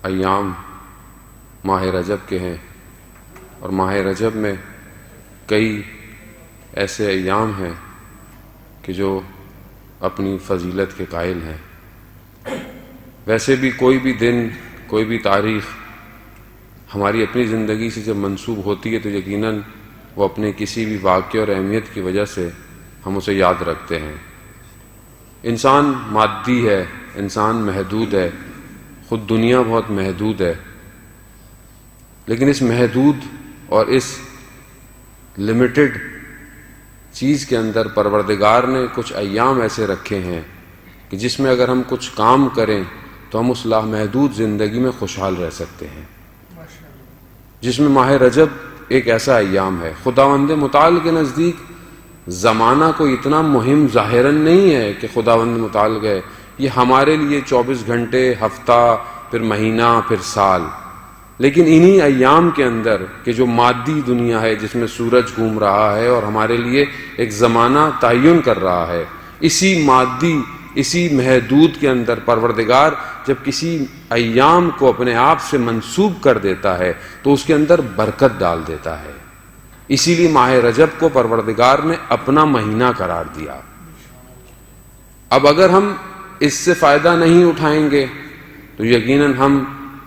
ایام ماہ رجب کے ہیں، اور ماہ رجب میں کئی ایسے ایام ہیں کہ جو اپنی فضیلت کے قائل ہیں۔ ویسے بھی کوئی بھی دن، کوئی بھی تاریخ ہماری اپنی زندگی سے جب منسوب ہوتی ہے تو یقیناً وہ اپنے کسی بھی واقعے اور اہمیت کی وجہ سے ہم اسے یاد رکھتے ہیں۔ انسان مادی ہے، انسان محدود ہے، خود دنیا بہت محدود ہے، لیکن اس محدود اور اس لمیٹڈ چیز کے اندر پروردگار نے کچھ ایام ایسے رکھے ہیں کہ جس میں اگر ہم کچھ کام کریں تو ہم اس لامحدود زندگی میں خوشحال رہ سکتے ہیں، جس میں ماہ رجب ایک ایسا ایام ہے۔ خداوند متعال کے نزدیک زمانہ کوئی اتنا مہم ظاہراً نہیں ہے کہ خداوند متعال گئے یہ ہمارے لیے 24 گھنٹے، ہفتہ، پھر مہینہ، پھر سال، لیکن انہی ایام کے اندر کہ جو مادی دنیا ہے جس میں سورج گھوم رہا ہے اور ہمارے لیے ایک زمانہ تعین کر رہا ہے، اسی مادی، اسی محدود کے اندر پروردگار جب کسی ایام کو اپنے آپ سے منسوب کر دیتا ہے تو اس کے اندر برکت ڈال دیتا ہے۔ اسی لیے ماہ رجب کو پروردگار نے اپنا مہینہ قرار دیا۔ اب اگر ہم اس سے فائدہ نہیں اٹھائیں گے تو یقیناً ہم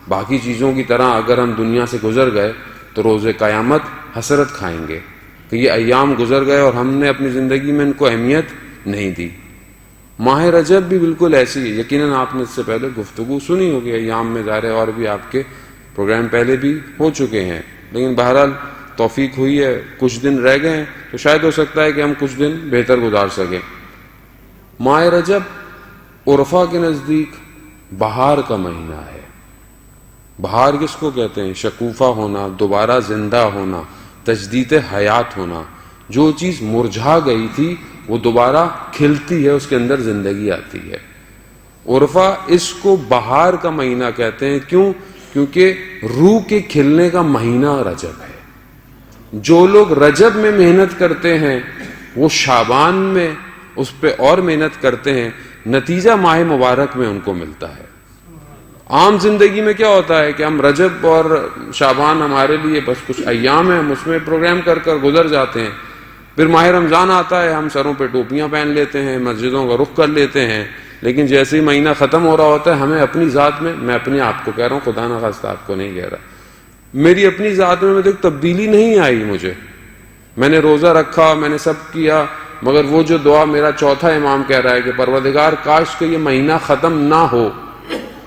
باقی چیزوں کی طرح اگر ہم دنیا سے گزر گئے تو روز قیامت حسرت کھائیں گے کہ یہ ایام گزر گئے اور ہم نے اپنی زندگی میں ان کو اہمیت نہیں دی۔ ماہ رجب بھی بالکل ایسی ہے، یقیناً آپ نے اس سے پہلے گفتگو سنی ہوگی ایام میں، ظاہر ہے اور بھی آپ کے پروگرام پہلے بھی ہو چکے ہیں، لیکن بہرحال توفیق ہوئی ہے، کچھ دن رہ گئے ہیں تو شاید ہو سکتا ہے کہ ہم کچھ دن بہتر گزار سکیں۔ ماہ رجب عرفا کے نزدیک بہار کا مہینہ ہے۔ بہار کس کو کہتے ہیں؟ شکوفہ ہونا، دوبارہ زندہ ہونا، تجدید حیات ہونا۔ جو چیز مرجھا گئی تھی وہ دوبارہ کھلتی ہے، اس کے اندر زندگی آتی ہے۔ عرفہ اس کو بہار کا مہینہ کہتے ہیں۔ کیوں؟ کیونکہ روح کے کھلنے کا مہینہ رجب ہے۔ جو لوگ رجب میں محنت کرتے ہیں وہ شعبان میں اس پہ اور محنت کرتے ہیں، نتیجہ ماہ مبارک میں ان کو ملتا ہے۔ عام زندگی میں کیا ہوتا ہے کہ ہم رجب اور شعبان ہمارے لیے بس کچھ ایام ہیں، ہم اس میں پروگرام کر کر گزر جاتے ہیں۔ پھر ماہ رمضان آتا ہے، ہم سروں پہ ٹوپیاں پہن لیتے ہیں، مسجدوں کا رخ کر لیتے ہیں، لیکن جیسے ہی مہینہ ختم ہو رہا ہوتا ہے ہمیں اپنی ذات میں اپنے آپ کو کہہ رہا ہوں، خدا نخواستہ آپ کو نہیں کہہ رہا، میری اپنی ذات میں دیکھ تبدیلی نہیں آئی مجھے۔ میں نے روزہ رکھا، میں نے سب کیا، مگر وہ جو دعا میرا چوتھا امام کہہ رہا ہے کہ پروردگار کاش کہ یہ مہینہ ختم نہ ہو،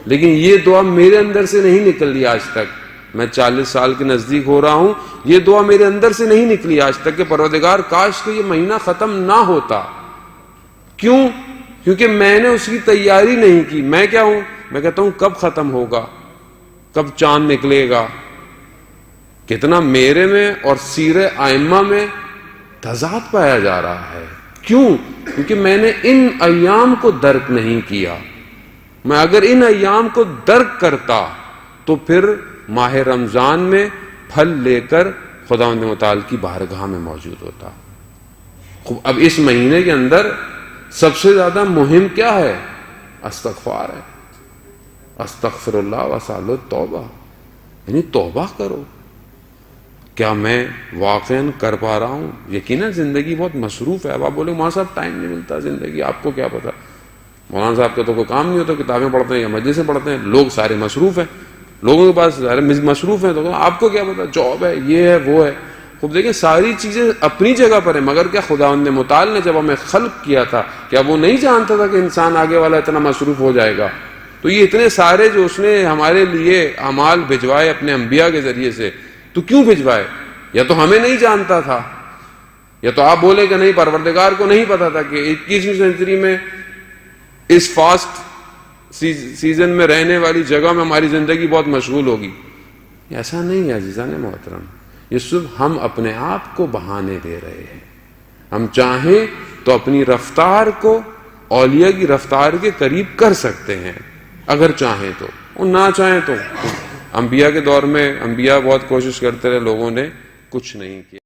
لیکن یہ دعا میرے اندر سے نہیں نکلی آج تک۔ میں 40 سال کے نزدیک ہو رہا ہوں، یہ دعا میرے اندر سے نہیں نکلی آج تک کہ پروردگار کاش کہ یہ مہینہ ختم نہ ہوتا۔ کیوں؟ کیونکہ میں نے اس کی تیاری نہیں کی۔ میں کیا ہوں؟ میں کہتا ہوں کب ختم ہوگا، کب چاند نکلے گا۔ کتنا میرے میں اور سیر ائمہ میں تضاد پایا جا رہا ہے۔ کیوں؟ کیونکہ میں نے ان ایام کو درک نہیں کیا۔ میں اگر ان ایام کو درک کرتا تو پھر ماہ رمضان میں پھل لے کر خداوند متعال کی بارگاہ میں موجود ہوتا۔ اب اس مہینے کے اندر سب سے زیادہ مہم کیا ہے؟ استغفار ہے۔ استغفر اللہ واسأل التوبہ، یعنی توبہ کرو۔ کیا میں واقعاً کر پا رہا ہوں؟ یقیناً زندگی بہت مصروف ہے۔ اب آپ بولے مولانا صاحب ٹائم نہیں ملتا زندگی، آپ کو کیا پتا؟ مولانا صاحب کا تو کوئی کام نہیں ہوتا، کتابیں پڑھتے ہیں یا مجلسیں پڑھتے ہیں، لوگ سارے مصروف ہیں، لوگوں کے پاس سارے مصروف ہیں، تو آپ کو کیا پتا؟ جاب ہے، یہ ہے، وہ ہے۔ خوب دیکھیں ساری چیزیں اپنی جگہ پر ہیں، مگر کیا خداوند متعال نے جب ہمیں خلق کیا تھا کیا وہ نہیں جانتا تھا کہ انسان آگے والا اتنا مصروف ہو جائے گا؟ تو یہ اتنے سارے جو اس نے ہمارے لیے اعمال بھجوائے اپنے انبیاء کے ذریعے سے، تو کیوں بھجوائے؟ یا تو ہمیں نہیں جانتا تھا، یا تو آپ بولے کہ نہیں پروردگار کو نہیں پتا تھا کہ 21ویں سینچری میں اس فاسٹ سیزن میں رہنے والی جگہ میں ہماری زندگی بہت مشغول ہوگی۔ ایسا نہیں ہے عزیزان محترم، یہ صرف ہم اپنے آپ کو بہانے دے رہے ہیں۔ ہم چاہیں تو اپنی رفتار کو اولیاء کی رفتار کے قریب کر سکتے ہیں اگر چاہیں تو، اور نہ چاہیں تو۔ انبیاء کے دور میں انبیاء بہت کوشش کرتے رہے، لوگوں نے کچھ نہیں کیا۔